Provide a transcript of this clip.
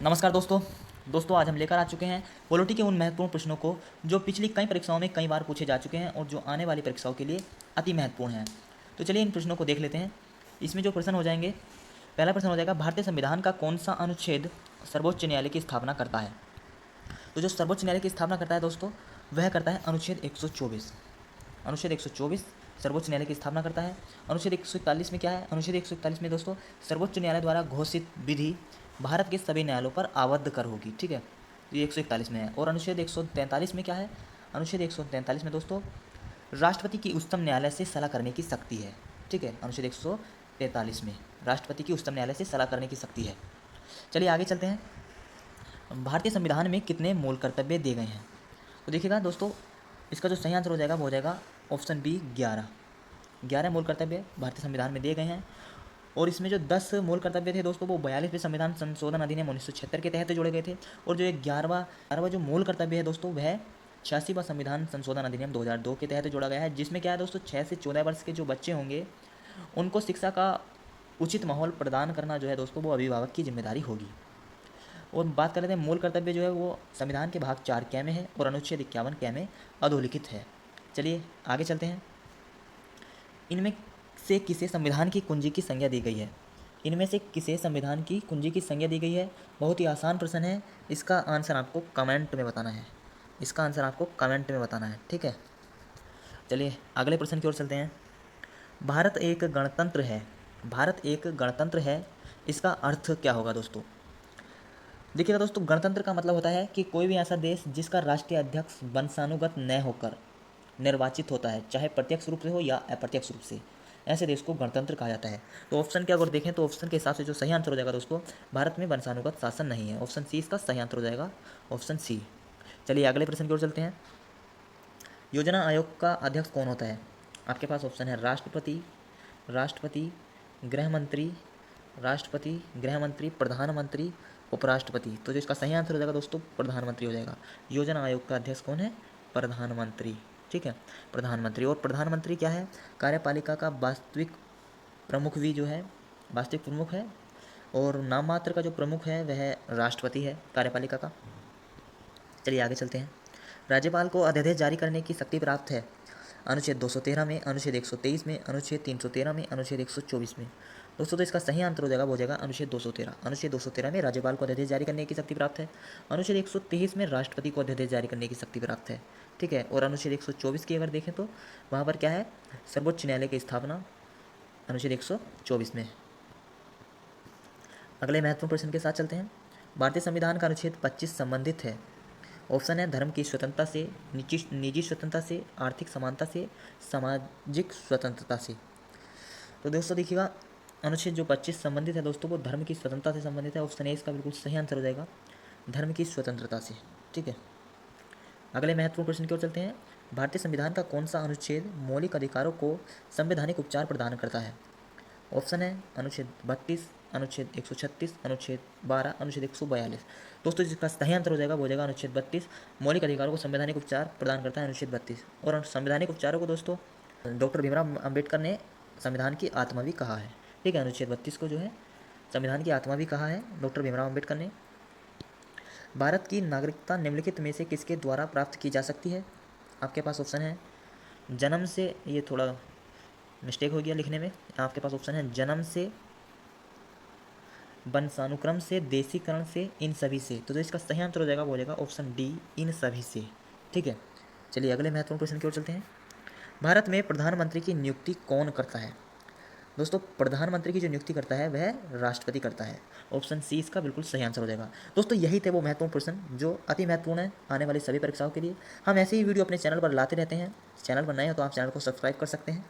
नमस्कार दोस्तों आज हम लेकर आ चुके हैं पॉलिटी के उन महत्वपूर्ण प्रश्नों को जो पिछली कई परीक्षाओं में कई बार पूछे जा चुके हैं और जो आने वाली परीक्षाओं के लिए अति महत्वपूर्ण हैं। तो चलिए इन प्रश्नों को देख लेते हैं। इसमें जो प्रश्न हो जाएंगे, पहला प्रश्न हो जाएगा, भारतीय संविधान का कौन सा अनुच्छेद सर्वोच्च न्यायालय की स्थापना करता है। तो जो सर्वोच्च न्यायालय की स्थापना करता है दोस्तों, वह करता है अनुच्छेद 124। अनुच्छेद 124 सर्वोच्च न्यायालय की स्थापना करता है। अनुच्छेद 141 में क्या है? अनुच्छेद 141 में दोस्तों सर्वोच्च न्यायालय द्वारा घोषित विधि भारत के सभी न्यायालयों पर आबद्ध कर होगी। ठीक है, तो ये 141 में है। और अनुच्छेद 143 में क्या है? अनुच्छेद 143 में दोस्तों राष्ट्रपति की उच्चतम न्यायालय से सलाह करने की शक्ति है। ठीक है, अनुच्छेद 143 में राष्ट्रपति की उच्चतम न्यायालय से सलाह करने की शक्ति है। चलिए आगे चलते हैं। भारतीय संविधान में कितने मूल कर्तव्य दिए गए हैं? तो देखिएगा दोस्तों, इसका जो सही आंसर हो जाएगा वो हो जाएगा ऑप्शन बी 11 मूल कर्तव्य भारतीय संविधान में दिए गए हैं। और इसमें जो 10 मूल कर्तव्य थे दोस्तों, वो 42वें संविधान संशोधन अधिनियम 1976 के तहत जोड़े गए थे। और जो 11वां जो मूल कर्तव्य है दोस्तों, वह 86वां संविधान संशोधन अधिनियम 2002 के तहत जोड़ा गया है, जिसमें क्या है दोस्तों, 6 से 14 वर्ष के जो बच्चे होंगे उनको शिक्षा का उचित माहौल प्रदान करना जो है दोस्तों, वो अभिभावक की जिम्मेदारी होगी। और बात कर रहे थे मूल कर्तव्य जो है वो संविधान के भाग 4 क में है और अनुच्छेद 51 क में अधोलिखित है। चलिए आगे चलते हैं। इनमें से किसे संविधान की कुंजी की संज्ञा दी गई है? इनमें से किसे संविधान की कुंजी की संज्ञा दी गई है? बहुत ही आसान प्रश्न है। इसका आंसर आपको कमेंट में बताना है। इसका आंसर आपको कमेंट में बताना है। ठीक है, चलिए अगले प्रश्न की ओर चलते हैं। भारत एक गणतंत्र है। भारत एक गणतंत्र है, इसका अर्थ क्या होगा दोस्तों? देखिएगा दोस्तों, गणतंत्र का मतलब होता है कि कोई भी ऐसा देश जिसका राष्ट्रीय अध्यक्ष वंशानुगत न होकर निर्वाचित होता है, चाहे प्रत्यक्ष रूप से हो या अप्रत्यक्ष रूप से, ऐसे देश को गणतंत्र कहा जाता है। तो ऑप्शन के अगर देखें तो ऑप्शन के हिसाब से जो सही आंसर हो जाएगा दोस्तों, भारत में वंशानुगत शासन नहीं है। ऑप्शन सी इसका सही आंसर हो जाएगा, ऑप्शन सी। चलिए अगले प्रश्न की ओर चलते हैं। योजना आयोग का अध्यक्ष कौन होता है? आपके पास ऑप्शन है राष्ट्रपति, राष्ट्रपति गृह मंत्री, प्रधानमंत्री, उपराष्ट्रपति। तो जो इसका सही आंसर हो जाएगा दोस्तों, प्रधानमंत्री हो जाएगा। योजना आयोग का अध्यक्ष कौन है? प्रधानमंत्री। ठीक है, प्रधानमंत्री। और प्रधानमंत्री क्या है? कार्यपालिका का वास्तविक प्रमुख भी जो है, वास्तविक प्रमुख है। और नाम मात्र का जो प्रमुख है वह राष्ट्रपति है कार्यपालिका का। चलिए आगे चलते हैं। राज्यपाल को अध्यादेश जारी करने की शक्ति प्राप्त है अनुच्छेद 213 में, अनुच्छेद 123 में, अनुच्छेद 313 में, अनुच्छेद 124 में। दोस्तों तो इसका सही आंसर हो जाएगा, वो हो जाएगा अनुच्छेद 213। अनुच्छेद 213 में राज्यपाल को अध्यादेश जारी करने की शक्ति प्राप्त है। अनुच्छेद 123 में राष्ट्रपति को अध्यादेश जारी करने की शक्ति प्राप्त है। ठीक है, और अनुच्छेद 124 की अगर देखें तो वहाँ पर क्या है? सर्वोच्च न्यायालय की स्थापना अनुच्छेद 124 में। अगले महत्वपूर्ण प्रश्न के साथ चलते हैं। भारतीय संविधान का अनुच्छेद 25 संबंधित है। ऑप्शन है धर्म की स्वतंत्रता से, निजी स्वतंत्रता से, आर्थिक समानता से, सामाजिक स्वतंत्रता से। तो दोस्तों देखिएगा, अनुच्छेद जो 25 संबंधित है दोस्तों, वो धर्म की स्वतंत्रता से संबंधित है। ऑप्शन ए इसका बिल्कुल सही आंसर हो जाएगा, धर्म की स्वतंत्रता से। ठीक है, अगले महत्वपूर्ण प्रश्न की ओर चलते हैं। भारतीय संविधान का कौन सा अनुच्छेद मौलिक अधिकारों को संवैधानिक उपचार प्रदान करता है? ऑप्शन है अनुच्छेद 32, अनुच्छेद 136, अनुच्छेद 12, अनुच्छेद 142। दोस्तों जिसका सही आंसर हो जाएगा वो हो जाएगा अनुच्छेद 32, मौलिक अधिकारों को संवैधानिक उपचार प्रदान करता है अनुच्छेद 32। और संवैधानिक उपचारों को दोस्तों डॉक्टर भीमराव अम्बेडकर ने संविधान की आत्मा भी कहा है। ठीक है, अनुच्छेद 32 को जो है संविधान की आत्मा भी कहा है डॉक्टर भीमराव अम्बेडकर ने। भारत की नागरिकता निम्नलिखित में से किसके द्वारा प्राप्त की जा सकती है? आपके पास ऑप्शन है जन्म से, ये थोड़ा मिस्टेक हो गया लिखने में, आपके पास ऑप्शन है जन्म से, वंशानुक्रम से, देशीकरण से, इन सभी से। तो जो इसका सही आंसर हो जाएगा वो हो जाएगा ऑप्शन डी, इन सभी से। ठीक है, चलिए अगले महत्वपूर्ण प्रश्न की ओर चलते हैं। भारत में प्रधानमंत्री की नियुक्ति कौन करता है? दोस्तों प्रधानमंत्री की जो नियुक्ति करता है वह राष्ट्रपति करता है। ऑप्शन सी इसका बिल्कुल सही आंसर हो जाएगा। दोस्तों यही थे वो महत्वपूर्ण प्रश्न जो अति महत्वपूर्ण है आने वाली सभी परीक्षाओं के लिए। हम ऐसे ही वीडियो अपने चैनल पर लाते रहते हैं। चैनल पर नए हो तो आप चैनल को सब्सक्राइब कर सकते हैं।